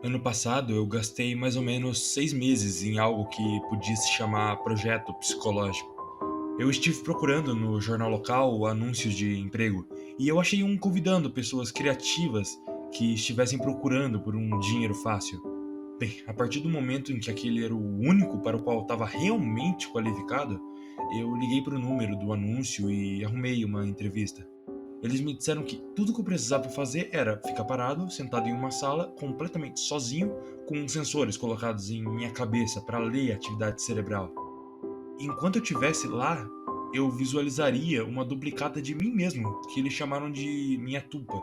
Ano passado eu gastei mais ou menos 6 meses em algo que podia se chamar projeto psicológico. Eu estive procurando no jornal local anúncios de emprego e eu achei um convidando pessoas criativas que estivessem procurando por um dinheiro fácil. Bem, a partir do momento em que aquele era o único para o qual eu estava realmente qualificado, eu liguei para o número do anúncio e arrumei uma entrevista. Eles me disseram que tudo que eu precisava fazer era ficar parado, sentado em uma sala, completamente sozinho, com sensores colocados em minha cabeça para ler a atividade cerebral. Enquanto eu estivesse lá, eu visualizaria uma duplicata de mim mesmo, que eles chamaram de minha tupa.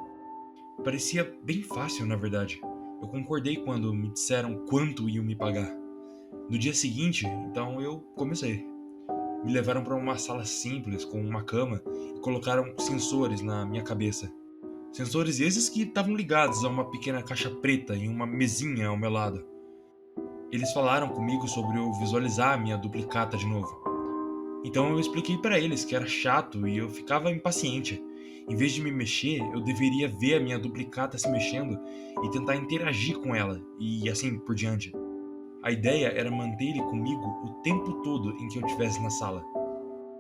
Parecia bem fácil, na verdade. Eu concordei quando me disseram quanto iam me pagar. No dia seguinte, então eu comecei. Me levaram para uma sala simples com uma cama e colocaram sensores na minha cabeça. Sensores esses que estavam ligados a uma pequena caixa preta em uma mesinha ao meu lado. Eles falaram comigo sobre eu visualizar a minha duplicata de novo. Então eu expliquei para eles que era chato e eu ficava impaciente. Em vez de me mexer, eu deveria ver a minha duplicata se mexendo e tentar interagir com ela, e assim por diante. A ideia era manter ele comigo o tempo todo em que eu estivesse na sala.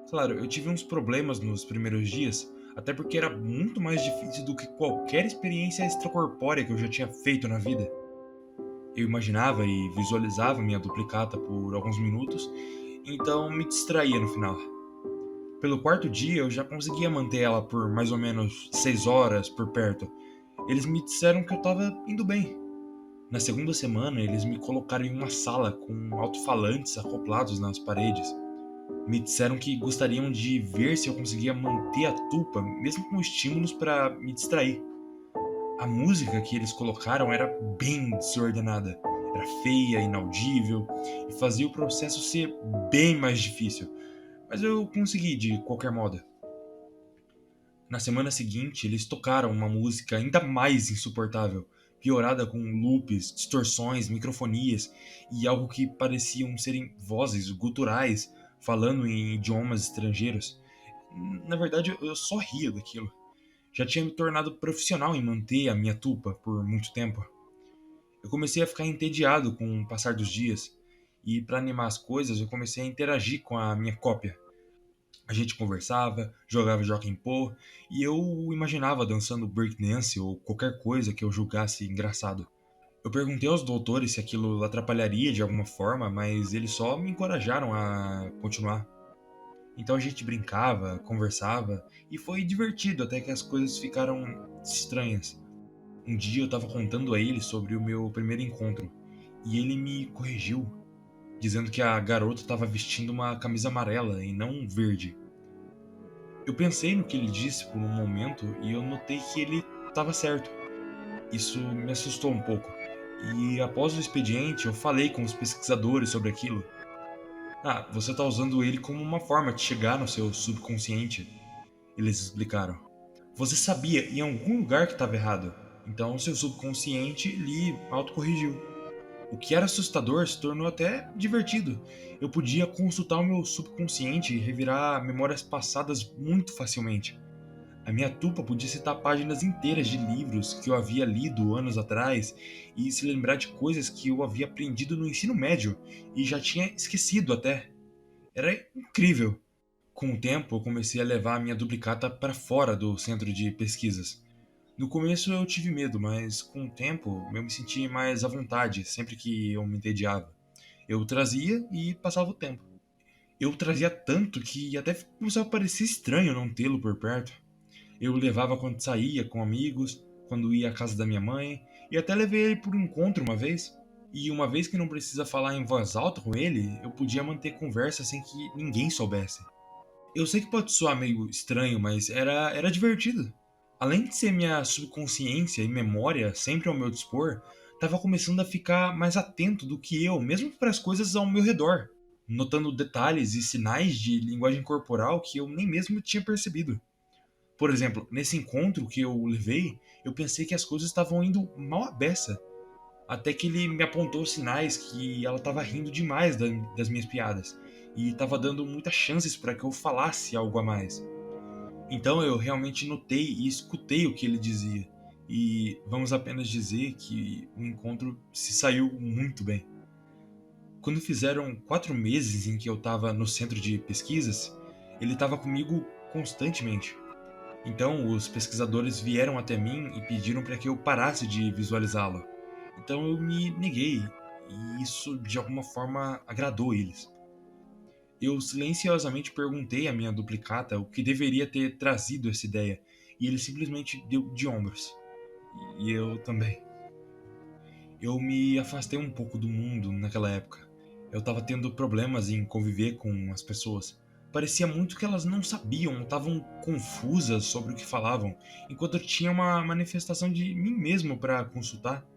Claro, eu tive uns problemas nos primeiros dias, até porque era muito mais difícil do que qualquer experiência extracorpórea que eu já tinha feito na vida. Eu imaginava e visualizava minha duplicata por alguns minutos, então me distraía no final. Pelo quarto dia, eu já conseguia manter ela por mais ou menos 6 horas por perto. Eles me disseram que eu estava indo bem. Na segunda semana, eles me colocaram em uma sala com alto-falantes acoplados nas paredes. Me disseram que gostariam de ver se eu conseguia manter a tupa, mesmo com estímulos para me distrair. A música que eles colocaram era bem desordenada, era feia, inaudível e fazia o processo ser bem mais difícil, mas eu consegui de qualquer modo. Na semana seguinte, eles tocaram uma música ainda mais insuportável, piorada com loops, distorções, microfonias e algo que pareciam serem vozes guturais falando em idiomas estrangeiros. Na verdade, eu só ria daquilo. Já tinha me tornado profissional em manter a minha tupa por muito tempo. Eu comecei a ficar entediado com o passar dos dias, e para animar as coisas, eu comecei a interagir com a minha cópia. A gente conversava, jogava Jockey Pô, e eu o imaginava dançando breakdance ou qualquer coisa que eu julgasse engraçado. Eu perguntei aos doutores se aquilo atrapalharia de alguma forma, mas eles só me encorajaram a continuar. Então a gente brincava, conversava, e foi divertido até que as coisas ficaram estranhas. Um dia eu estava contando a ele sobre o meu primeiro encontro, e ele me corrigiu, dizendo que a garota estava vestindo uma camisa amarela e não verde. Eu pensei no que ele disse por um momento e eu notei que ele estava certo. Isso me assustou um pouco. E após o expediente, eu falei com os pesquisadores sobre aquilo. Ah, você está usando ele como uma forma de chegar no seu subconsciente, eles explicaram. Você sabia em algum lugar que estava errado, então seu subconsciente lhe autocorrigiu. O que era assustador se tornou até divertido. Eu podia consultar o meu subconsciente e revirar memórias passadas muito facilmente. A minha tupa podia citar páginas inteiras de livros que eu havia lido anos atrás e se lembrar de coisas que eu havia aprendido no ensino médio e já tinha esquecido até. Era incrível. Com o tempo, eu comecei a levar a minha duplicata para fora do centro de pesquisas. No começo eu tive medo, mas com o tempo eu me senti mais à vontade sempre que eu me entediava. Eu trazia e passava o tempo. Eu trazia tanto que até começou a parecer estranho não tê-lo por perto. Eu o levava quando saía com amigos, quando ia à casa da minha mãe, e até levei ele por um encontro uma vez. E uma vez que não precisa falar em voz alta com ele, eu podia manter conversa sem que ninguém soubesse. Eu sei que pode soar meio estranho, mas era divertido. Além de ser minha subconsciência e memória sempre ao meu dispor, estava começando a ficar mais atento do que eu, mesmo para as coisas ao meu redor, notando detalhes e sinais de linguagem corporal que eu nem mesmo tinha percebido. Por exemplo, nesse encontro que eu levei, eu pensei que as coisas estavam indo mal à beça, até que ele me apontou sinais que ela estava rindo demais das minhas piadas e estava dando muitas chances para que eu falasse algo a mais. Então eu realmente notei e escutei o que ele dizia, e vamos apenas dizer que o encontro se saiu muito bem. Quando fizeram 4 meses em que eu estava no centro de pesquisas, ele estava comigo constantemente. Então, os pesquisadores vieram até mim e pediram para que eu parasse de visualizá-lo. Então, eu me neguei, e isso de alguma forma agradou eles. Eu silenciosamente perguntei à minha duplicata o que deveria ter trazido essa ideia, e ele simplesmente deu de ombros. E eu também. Eu me afastei um pouco do mundo naquela época. Eu estava tendo problemas em conviver com as pessoas. Parecia muito que elas não sabiam, estavam confusas sobre o que falavam, enquanto eu tinha uma manifestação de mim mesmo para consultar.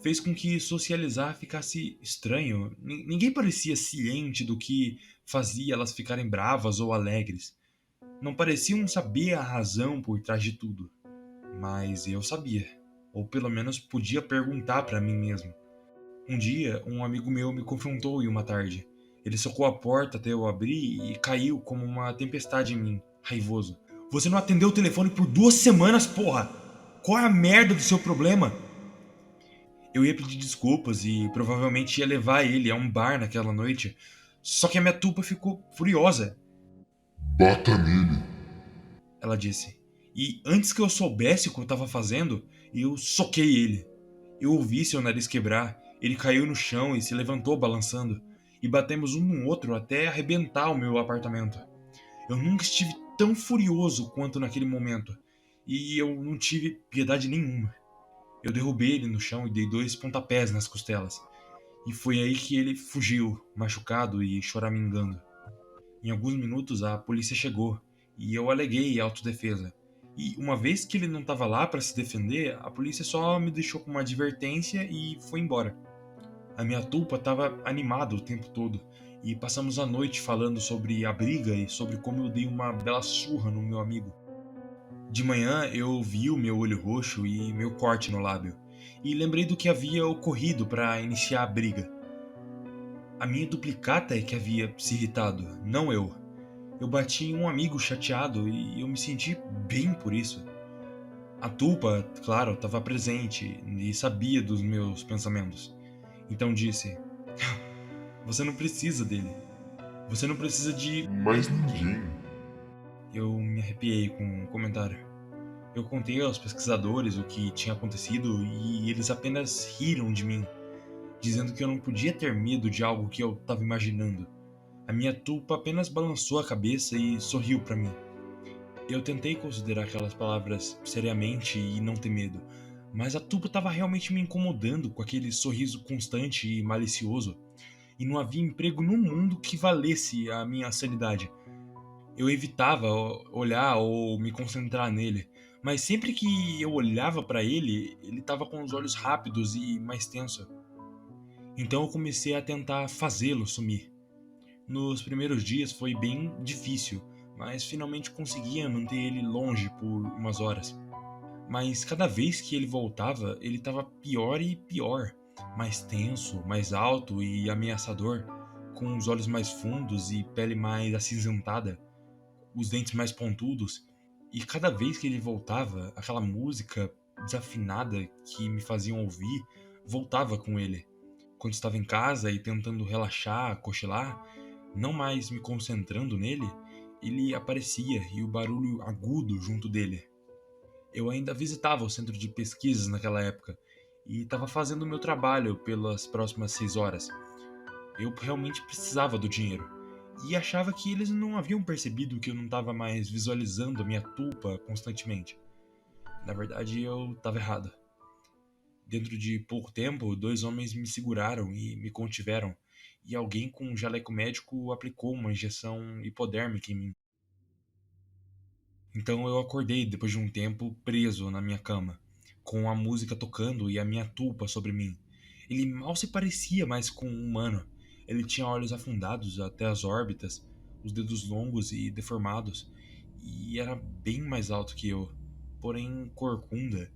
Fez com que socializar ficasse estranho. Ninguém parecia ciente do que fazia elas ficarem bravas ou alegres. Não pareciam saber a razão por trás de tudo. Mas eu sabia, ou pelo menos podia perguntar para mim mesmo. Um dia, um amigo meu me confrontou em uma tarde. Ele socou a porta até eu abrir e caiu como uma tempestade em mim, raivoso. Você não atendeu o telefone por 2 semanas, porra! Qual é a merda do seu problema? Eu ia pedir desculpas e provavelmente ia levar ele a um bar naquela noite. Só que a minha tupa ficou furiosa. Bata nele. Ela disse. E antes que eu soubesse o que eu estava fazendo, eu soquei ele. Eu ouvi seu nariz quebrar, ele caiu no chão e se levantou balançando, e batemos um no outro até arrebentar o meu apartamento. Eu nunca estive tão furioso quanto naquele momento, e eu não tive piedade nenhuma. Eu derrubei ele no chão e dei 2 pontapés nas costelas, e foi aí que ele fugiu, machucado e choramingando. Em alguns minutos a polícia chegou e eu aleguei autodefesa. E uma vez que ele não estava lá para se defender, a polícia só me deixou com uma advertência e foi embora. A minha tupa estava animada o tempo todo e passamos a noite falando sobre a briga e sobre como eu dei uma bela surra no meu amigo. De manhã eu vi o meu olho roxo e meu corte no lábio e lembrei do que havia ocorrido para iniciar a briga. A minha duplicata é que havia se irritado, não eu. Eu bati em um amigo chateado e eu me senti bem por isso. A tulpa, claro, estava presente e sabia dos meus pensamentos. Então disse: Você não precisa dele. Você não precisa de Mais ninguém. Eu me arrepiei com o comentário. Eu contei aos pesquisadores o que tinha acontecido e eles apenas riram de mim, dizendo que eu não podia ter medo de algo que eu estava imaginando. A minha tulpa apenas balançou a cabeça e sorriu para mim. Eu tentei considerar aquelas palavras seriamente e não ter medo, mas a tuba estava realmente me incomodando com aquele sorriso constante e malicioso, e não havia emprego no mundo que valesse a minha sanidade. Eu evitava olhar ou me concentrar nele, mas sempre que eu olhava para ele, ele estava com os olhos rápidos e mais tenso. Então eu comecei a tentar fazê-lo sumir. Nos primeiros dias foi bem difícil, mas finalmente conseguia manter ele longe por umas horas. Mas cada vez que ele voltava, ele estava pior e pior, mais tenso, mais alto e ameaçador, com os olhos mais fundos e pele mais acinzentada, os dentes mais pontudos. E cada vez que ele voltava, aquela música desafinada que me faziam ouvir voltava com ele. Quando estava em casa e tentando relaxar, cochilar, não mais me concentrando nele, ele aparecia e o barulho agudo junto dele. Eu ainda visitava o centro de pesquisas naquela época e estava fazendo o meu trabalho pelas próximas 6 horas. Eu realmente precisava do dinheiro e achava que eles não haviam percebido que eu não estava mais visualizando a minha tulpa constantemente. Na verdade, eu estava errado. Dentro de pouco tempo, 2 homens me seguraram e me contiveram, e alguém com um jaleco médico aplicou uma injeção hipodérmica em mim. Então eu acordei depois de um tempo preso na minha cama, com a música tocando e a minha tulpa sobre mim. Ele mal se parecia mais com um humano. Ele tinha olhos afundados até as órbitas, os dedos longos e deformados, e era bem mais alto que eu, porém corcunda.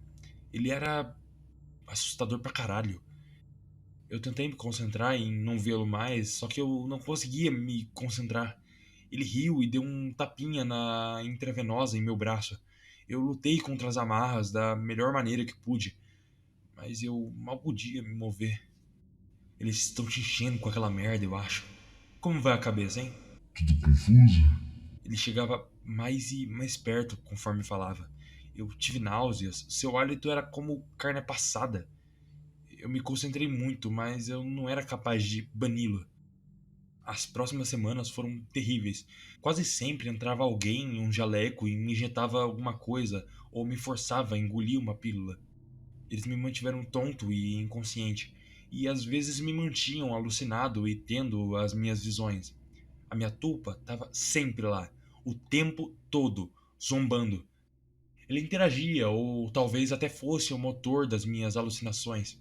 Ele era assustador pra caralho. Eu tentei me concentrar em não vê-lo mais, só que eu não conseguia me concentrar. Ele riu e deu um tapinha na intravenosa em meu braço. Eu lutei contra as amarras da melhor maneira que pude, mas eu mal podia me mover. Eles estão te enchendo com aquela merda, eu acho. Como vai a cabeça, hein? Tudo confuso? Ele chegava mais e mais perto conforme falava. Eu tive náuseas, seu hálito era como carne passada. Eu me concentrei muito, mas eu não era capaz de bani-lo. As próximas semanas foram terríveis. Quase sempre entrava alguém em um jaleco e me injetava alguma coisa ou me forçava a engolir uma pílula. Eles me mantiveram tonto e inconsciente, e às vezes me mantinham alucinado e tendo as minhas visões. A minha tulpa estava sempre lá, o tempo todo, zombando. Ele interagia, ou talvez até fosse o motor das minhas alucinações.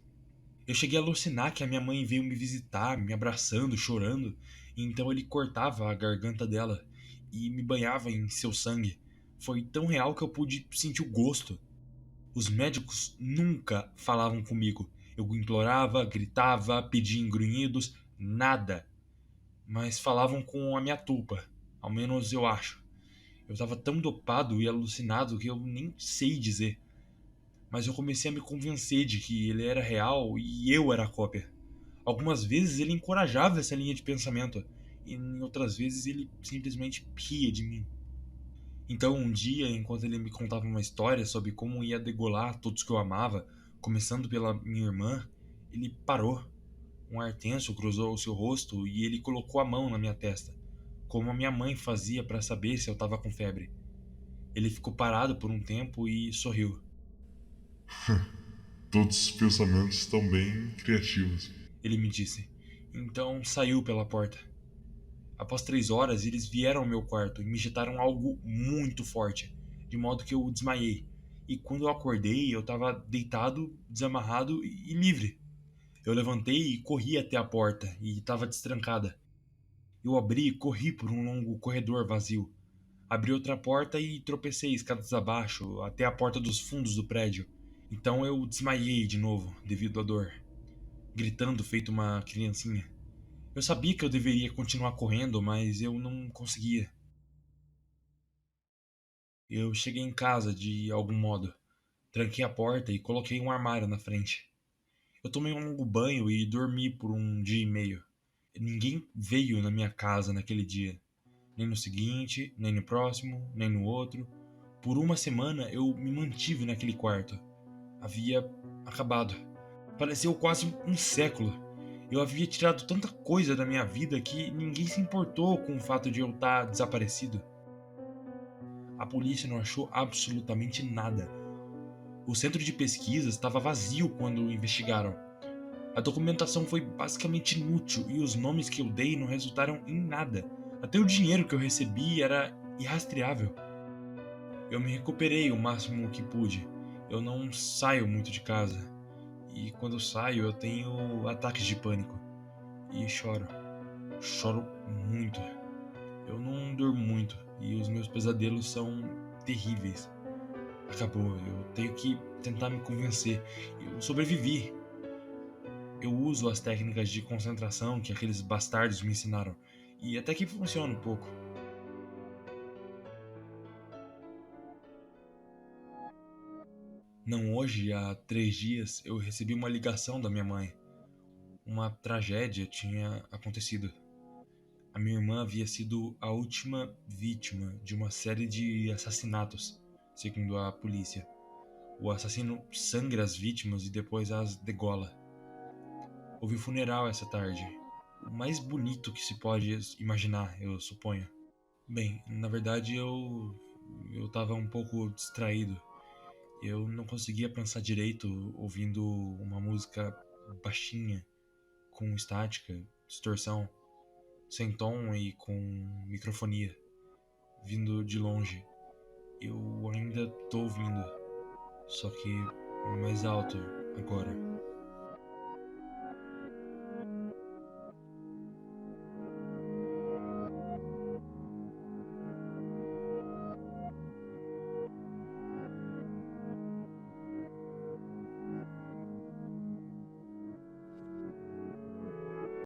Eu cheguei a alucinar que a minha mãe veio me visitar, me abraçando, chorando, e então ele cortava a garganta dela e me banhava em seu sangue. Foi tão real que eu pude sentir o gosto. Os médicos nunca falavam comigo. Eu implorava, gritava, pedia em grunhidos, nada. Mas falavam com a minha tulpa, ao menos eu acho. Eu estava tão dopado e alucinado que eu nem sei dizer. Mas eu comecei a me convencer de que ele era real e eu era a cópia. Algumas vezes ele encorajava essa linha de pensamento, e em outras vezes ele simplesmente ria de mim. Então, um dia, enquanto ele me contava uma história sobre como ia degolar todos que eu amava, começando pela minha irmã, ele parou. Um ar tenso cruzou o seu rosto e ele colocou a mão na minha testa, como a minha mãe fazia para saber se eu estava com febre. Ele ficou parado por um tempo e sorriu. Todos os pensamentos estão bem criativos. Ele me disse. Então saiu pela porta. Após 3 horas, eles vieram ao meu quarto e me injetaram algo muito forte, de modo que eu desmaiei. E quando eu acordei, eu estava deitado, desamarrado e livre. Eu levantei e corri até a porta, e estava destrancada. Eu abri e corri por um longo corredor vazio. Abri outra porta e tropecei escadas abaixo, até a porta dos fundos do prédio. Então eu desmaiei de novo, devido à dor, gritando feito uma criancinha. Eu sabia que eu deveria continuar correndo, mas eu não conseguia. Eu cheguei em casa de algum modo, tranquei a porta e coloquei um armário na frente. Eu tomei um longo banho e dormi por um dia e meio. Ninguém veio na minha casa naquele dia, nem no seguinte, nem no próximo, nem no outro. Por uma semana eu me mantive naquele quarto. Havia acabado. Pareceu quase um século. Eu havia tirado tanta coisa da minha vida que ninguém se importou com o fato de eu estar desaparecido. A polícia não achou absolutamente nada. O centro de pesquisa estava vazio quando investigaram. A documentação foi basicamente inútil e os nomes que eu dei não resultaram em nada. Até o dinheiro que eu recebi era irrastreável. Eu me recuperei o máximo que pude. Eu não saio muito de casa. E quando saio eu tenho ataques de pânico. E choro. Choro muito. Eu não durmo muito e os meus pesadelos são terríveis. Acabou, eu tenho que tentar me convencer. Eu sobrevivi. Eu uso as técnicas de concentração que aqueles bastardos me ensinaram. E até que funciona um pouco. Não hoje, há 3 dias, eu recebi uma ligação da minha mãe. Uma tragédia tinha acontecido. A minha irmã havia sido a última vítima de uma série de assassinatos, segundo a polícia. O assassino sangra as vítimas e depois as degola. Houve um funeral essa tarde. O mais bonito que se pode imaginar, eu suponho. Bem, na verdade eu tava um pouco distraído. Eu não conseguia pensar direito ouvindo uma música baixinha, com estática, distorção, sem tom e com microfonia, vindo de longe. Eu ainda tô ouvindo, só que mais alto agora.